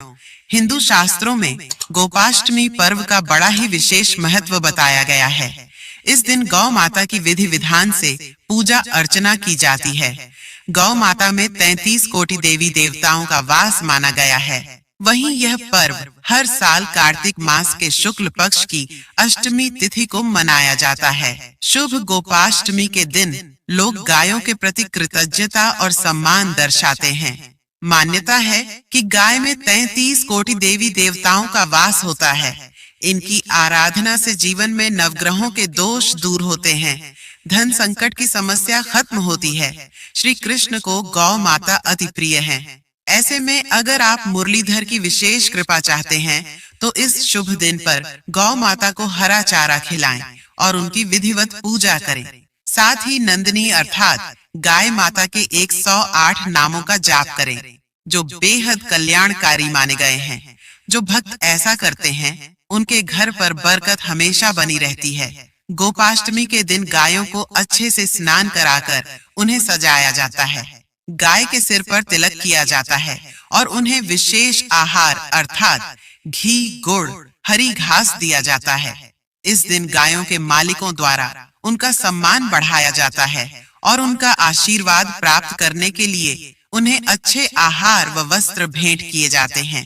हिंदू शास्त्रों में गोपाष्टमी पर्व का बड़ा ही विशेष महत्व बताया गया है। इस दिन गौ माता की विधि विधान से पूजा अर्चना की जाती है। गौ माता में 33 कोटि देवी देवताओं का वास माना गया है। वहीं यह पर्व हर साल कार्तिक मास के शुक्ल पक्ष की अष्टमी तिथि को मनाया जाता है। शुभ गोपाष्टमी के दिन लोग गायों के प्रति कृतज्ञता और सम्मान दर्शाते हैं। मान्यता है कि गाय में 33 कोटि देवी देवताओं का वास होता है। इनकी आराधना से जीवन में नवग्रहों के दोष दूर होते हैं, धन संकट की समस्या खत्म होती है। श्री कृष्ण को गौ माता अति प्रिय है। ऐसे में अगर आप मुरलीधर की विशेष कृपा चाहते हैं तो इस शुभ दिन पर गौ माता को हरा चारा खिलाएं और उनकी विधिवत पूजा करें। साथ ही नंदिनी अर्थात गाय माता के 108 नामों का जाप करें, जो बेहद कल्याणकारी माने गए हैं। जो भक्त ऐसा करते हैं उनके घर पर बरकत हमेशा बनी रहती है। गोपाष्टमी के दिन गायों को अच्छे से स्नान कराकर उन्हें सजाया जाता है। गाय के सिर पर तिलक किया जाता है और उन्हें विशेष आहार अर्थात घी, गुड़, हरी घास दिया जाता है। इस दिन गायों के मालिकों द्वारा उनका सम्मान बढ़ाया जाता है और उनका आशीर्वाद प्राप्त करने के लिए उन्हें अच्छे आहार व वस्त्र भेंट किए जाते हैं।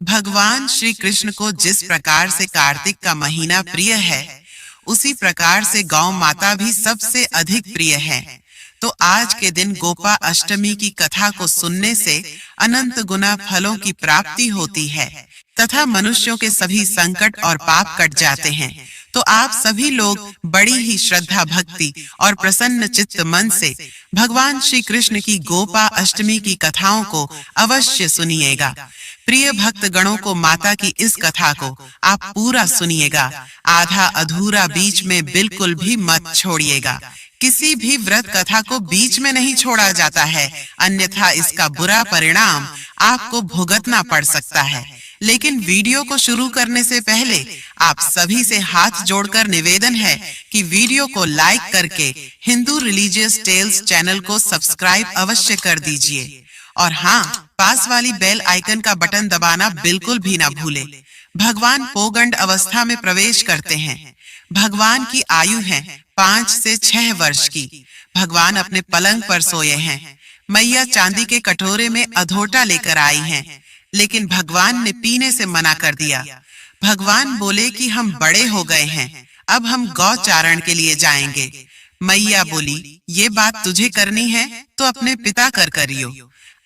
भगवान श्री कृष्ण को जिस प्रकार से कार्तिक का महीना प्रिय है, उसी प्रकार से गौ माता भी सबसे अधिक प्रिय है। तो आज के दिन गोपा अष्टमी की कथा को सुनने से अनंत गुना फलों की प्राप्ति होती है तथा मनुष्यों के सभी संकट और पाप कट जाते हैं। तो आप सभी लोग बड़ी ही श्रद्धा भक्ति और प्रसन्न चित्त मन से भगवान श्री कृष्ण की गोपा अष्टमी की कथाओं को अवश्य सुनिएगा। प्रिय भक्त गणों को माता की इस कथा को आप पूरा सुनिएगा। आधा अधूरा बीच में बिल्कुल भी मत छोड़िएगा। किसी भी व्रत कथा को बीच में नहीं छोड़ा जाता है, अन्यथा इसका बुरा परिणाम आपको भुगतना पड़ सकता है। लेकिन वीडियो को शुरू करने से पहले आप सभी से हाथ जोड़कर निवेदन है कि वीडियो को लाइक करके हिंदू रिलीजियस टेल्स चैनल को सब्सक्राइब अवश्य कर दीजिए और हाँ, पास वाली बेल आइकन का बटन दबाना बिल्कुल भी ना भूले। भगवान पोगंड अवस्था में प्रवेश करते हैं। भगवान की आयु है 5 से 6 वर्ष की। भगवान अपने पलंग पर सोए हैं। मैया चांदी के कटोरे में अधोटा लेकर आई हैं, लेकिन भगवान ने पीने से मना कर दिया। भगवान बोले कि हम बड़े हो गए हैं, अब हम गौचारण के लिए जाएंगे। मैया बोली, ये बात तुझे करनी है तो अपने पिता कर करियो।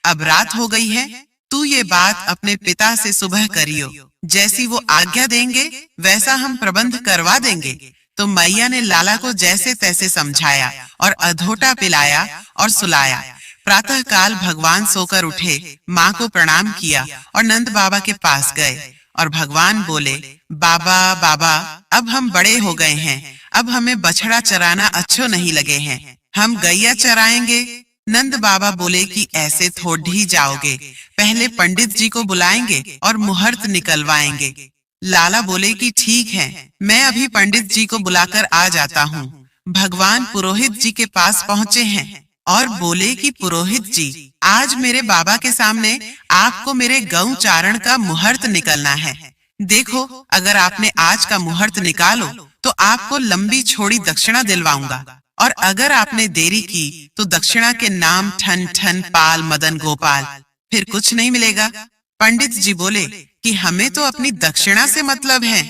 अब रात हो गई है, तू ये बात अपने पिता से सुबह करियो। जैसी वो आज्ञा देंगे वैसा हम प्रबंध करवा देंगे। तो मैया ने लाला को जैसे तैसे समझाया और अधोटा पिलाया और सुलाया। प्रातः काल भगवान सोकर उठे, माँ को प्रणाम किया और नंद बाबा के पास गए और भगवान बोले, बाबा बाबा, अब हम बड़े हो गए हैं, अब हमें बछड़ा चराना अच्छो नहीं लगे हैं, हम गैया चराएंगे। नंद बाबा बोले कि ऐसे थोड़ी ही जाओगे, पहले पंडित जी को बुलाएंगे और मुहूर्त निकलवाएंगे। लाला बोले कि ठीक है, मैं अभी पंडित जी को बुलाकर आ जाता हूँ। भगवान पुरोहित जी के पास पहुँचे हैं और बोले कि पुरोहित जी, आज मेरे बाबा के सामने आपको मेरे गौ चारण का मुहूर्त निकलना है। देखो, अगर आपने आज का मुहूर्त निकालो तो आपको लंबी छोड़ी दक्षिणा दिलवाऊंगा, और अगर आपने देरी की तो दक्षिणा के नाम ठन ठन पाल मदन गोपाल, फिर कुछ नहीं मिलेगा। पंडित जी बोले कि हमें तो अपनी दक्षिणा से मतलब है,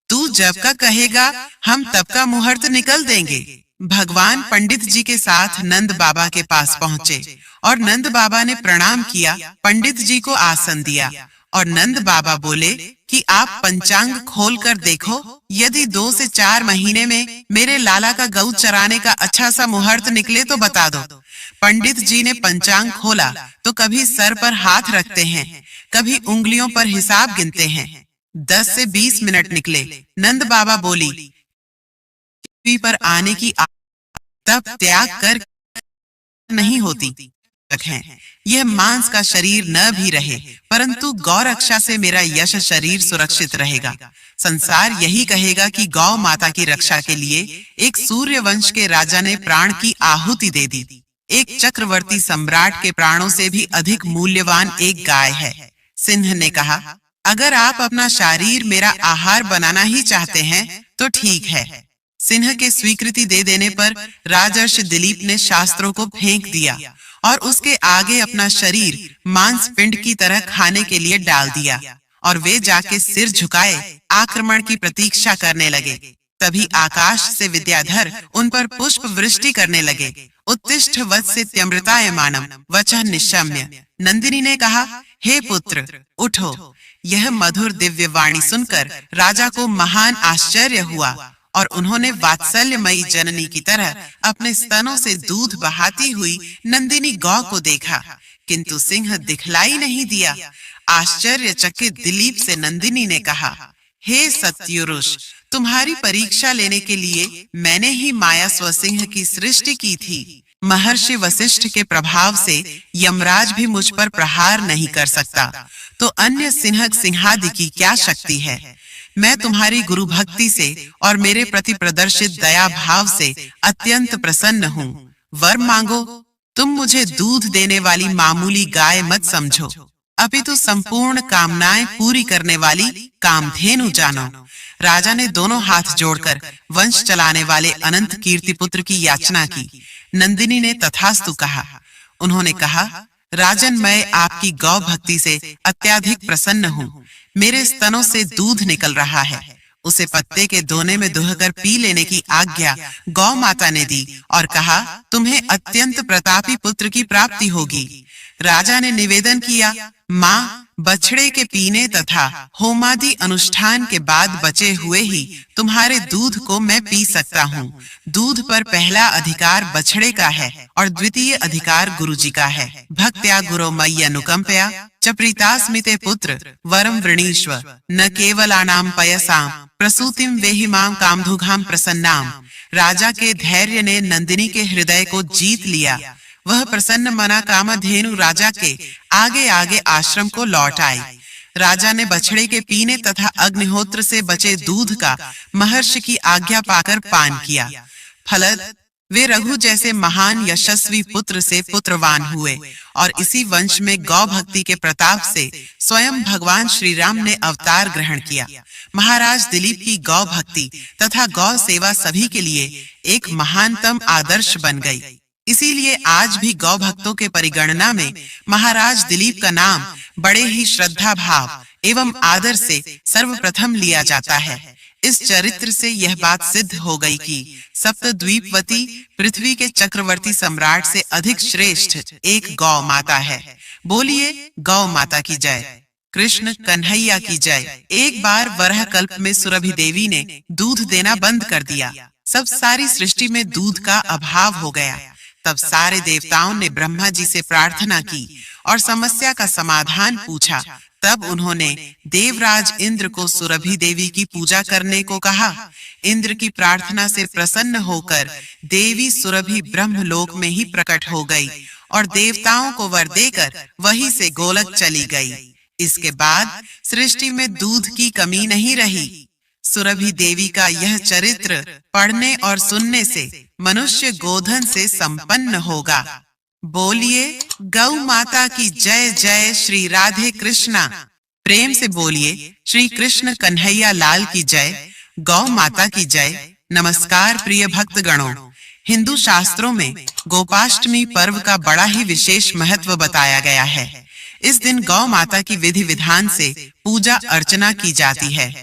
तू जब का कहेगा हम तब का मुहूर्त निकल देंगे। भगवान पंडित जी के साथ नंद बाबा के पास पहुँचे और नंद बाबा ने प्रणाम किया, पंडित जी को आसन दिया और नंद बाबा बोले कि आप पंचांग खोल कर देखो, यदि 2 से 4 महीने में मेरे लाला का गौ चराने का अच्छा सा मुहूर्त निकले तो बता दो। पंडित जी ने पंचांग खोला तो कभी सर पर हाथ रखते हैं, कभी उंगलियों पर हिसाब गिनते हैं। 10 से 20 मिनट निकले। नंद बाबा बोली, पृथ्वी पर आने की तब त्याग कर नहीं होती है। यह मांस का शरीर न भी रहे, परंतु गौ रक्षा से मेरा यश शरीर सुरक्षित रहेगा। संसार यही कहेगा कि गौ माता की रक्षा के लिए एक सूर्य वंश के राजा ने प्राण की आहुति दे दी। एक चक्रवर्ती सम्राट के प्राणों से भी अधिक मूल्यवान एक गाय है। सिंह ने कहा, अगर आप अपना शरीर मेरा आहार बनाना ही चाहते हैं तो ठीक है। सिंह के स्वीकृति दे देने पर राजर्षि दिलीप ने शास्त्रों को फेंक दिया और उसके आगे अपना शरीर मांस पिंड की तरह खाने के लिए डाल दिया और वे जाके सिर झुकाए आक्रमण की प्रतीक्षा करने लगे। तभी आकाश से विद्याधर उन पर पुष्प वृष्टि करने लगे। उत्तिष्ठ वत्स्यत्यमृतायमानम वचः निशम्य। नंदिनी ने कहा, हे पुत्र उठो। यह मधुर दिव्य वाणी सुनकर राजा को महान आश्चर्य हुआ और उन्होंने वात्सल्यमयी जननी की तरह अपने स्तनों से दूध बहाती हुई नंदिनी गौ को देखा, किंतु सिंह दिखलाई नहीं दिया। आश्चर्यचकित दिलीप से नंदिनी ने कहा, हे सत्युरुष, तुम्हारी परीक्षा लेने के लिए मैंने ही माया स्वसिंह की सृष्टि की थी। महर्षि वशिष्ठ के प्रभाव से यमराज भी मुझ पर प्रहार नहीं कर सकता, तो अन्य सिंह सिंहादि की क्या शक्ति है। मैं तुम्हारी गुरु भक्ति से और मेरे प्रति प्रदर्शित दया भाव से अत्यंत प्रसन्न हूँ। वर मांगो। तुम मुझे दूध देने वाली मामूली गाय मत समझो, अपितु संपूर्ण कामनाएं पूरी करने वाली कामधेनु जानो। राजा ने दोनों हाथ जोड़कर वंश चलाने वाले अनंत कीर्ति पुत्र की याचना की। नंदिनी ने तथास्तु कहा। उन्होंने कहा, राजन, मैं आपकी गौ भक्ति से अत्यधिक प्रसन्न हूँ। मेरे स्तनों से दूध निकल रहा है, उसे पत्ते के दोने में दुहकर पी लेने की आज्ञा गौ माता ने दी और कहा, तुम्हें अत्यंत प्रतापी पुत्र की प्राप्ति होगी। राजा ने निवेदन किया, माँ, बछड़े के पीने तथा होमादि अनुष्ठान के बाद बचे हुए ही तुम्हारे दूध को मैं पी सकता हूँ। दूध पर पहला अधिकार बछड़े का है और द्वितीय अधिकार गुरुजी का है। भक्त्या गुरो मयि अनुकंपया च प्रीतास्मिते पुत्र वरम वृणीष्व न केवलानाम पयसाम प्रसूतिम वेहिमाम कामधुघाम प्रसन्नाम। राजा के धैर्य ने नंदिनी के हृदय को जीत लिया। वह प्रसन्न मना कामधेनु राजा के आगे आगे आश्रम को लौट आई। राजा ने बछड़े के पीने तथा अग्निहोत्र से बचे दूध का महर्षि की आज्ञा पाकर पान किया। फलत वे रघु जैसे महान यशस्वी पुत्र से पुत्रवान हुए और इसी वंश में गौ भक्ति के प्रताप से स्वयं भगवान श्री राम ने अवतार ग्रहण किया। महाराज दिलीप की गौ भक्ति तथा गौ सेवा सभी के लिए एक महानतम आदर्श बन गई। इसीलिए आज भी गौ भक्तों के परिगणना में महाराज दिलीप का नाम बड़े ही श्रद्धा भाव एवं आदर से सर्वप्रथम लिया जाता है। इस चरित्र से यह बात सिद्ध हो गई कि सप्तद्वीपवती पृथ्वी के चक्रवर्ती सम्राट से अधिक श्रेष्ठ एक गौ माता है। बोलिए गौ माता की जय। कृष्ण कन्हैया की जय। एक बार वरह कल्प में सुरभि देवी ने दूध देना बंद कर दिया। सब सारी सृष्टि में दूध का अभाव हो गया। तब सारे देवताओं ने ब्रह्मा जी से प्रार्थना की और समस्या का समाधान पूछा। तब उन्होंने देवराज इंद्र को सुरभि देवी की पूजा करने को कहा। इंद्र की प्रार्थना से प्रसन्न होकर देवी सुरभि ब्रह्मलोक में ही प्रकट हो गई और देवताओं को वर देकर वहीं से गोलक चली गई। इसके बाद सृष्टि में दूध की कमी नहीं रही। सुरभि देवी का यह चरित्र पढ़ने और सुनने से मनुष्य गोधन से संपन्न होगा। बोलिए गौ माता की जय। जय श्री राधे कृष्णा। प्रेम से बोलिए श्री कृष्ण कन्हैया लाल की जय। गौ माता की जय। नमस्कार प्रिय भक्तगणों। हिंदू शास्त्रों में गोपाष्टमी पर्व का बड़ा ही विशेष महत्व बताया गया है। इस दिन गौ माता की विधि विधान से पूजा अर्चना की जाती है।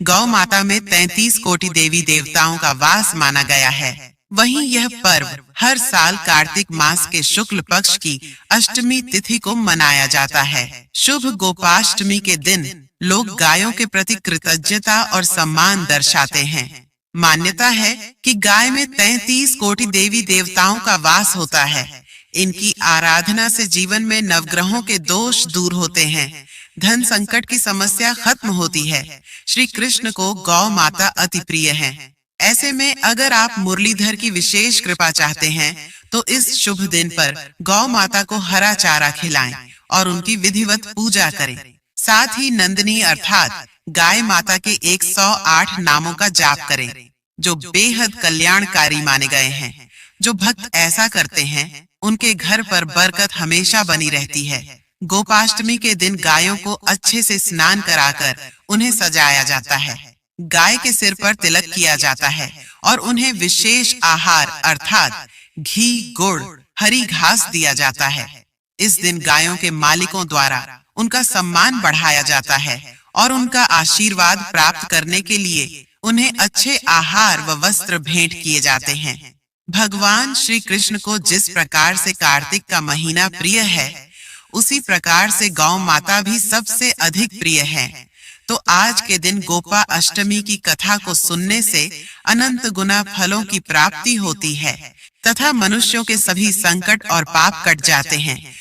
गौ माता में 33 कोटि देवी देवताओं का वास माना गया है। वहीं यह पर्व हर साल कार्तिक मास के शुक्ल पक्ष की अष्टमी तिथि को मनाया जाता है। शुभ गोपाष्टमी के दिन लोग गायों के प्रति कृतज्ञता और सम्मान दर्शाते हैं। मान्यता है कि गाय में 33 कोटि देवी देवताओं का वास होता है। इनकी आराधना से जीवन में नवग्रहों के दोष दूर होते हैं, धन संकट की समस्या खत्म होती है। श्री कृष्ण को गौ माता अति प्रिय है। ऐसे में अगर आप मुरलीधर की विशेष कृपा चाहते हैं तो इस शुभ दिन पर गौ माता को हरा चारा खिलाएं और उनकी विधिवत पूजा करें। साथ ही नंदिनी अर्थात गाय माता के 108 नामों का जाप करें जो बेहद कल्याणकारी माने गए हैं। जो भक्त ऐसा करते हैं उनके घर पर बरकत हमेशा बनी रहती है। गोपाष्टमी के दिन गायों को अच्छे से स्नान कराकर उन्हें सजाया जाता है। गाय के सिर पर तिलक किया जाता है और उन्हें विशेष आहार अर्थात घी, गुड़, हरी घास दिया जाता है। इस दिन गायों के मालिकों द्वारा उनका सम्मान बढ़ाया जाता है और उनका आशीर्वाद प्राप्त करने के लिए उन्हें अच्छे आहार व वस्त्र भेंट किए जाते हैं। भगवान श्री कृष्ण को जिस प्रकार से कार्तिक का महीना प्रिय है, उसी प्रकार से गौ माता भी सबसे अधिक प्रिय है। तो आज के दिन गोपा अष्टमी की कथा को सुनने से अनंत गुना फलों की प्राप्ति होती है तथा मनुष्यों के सभी संकट और पाप कट जाते हैं।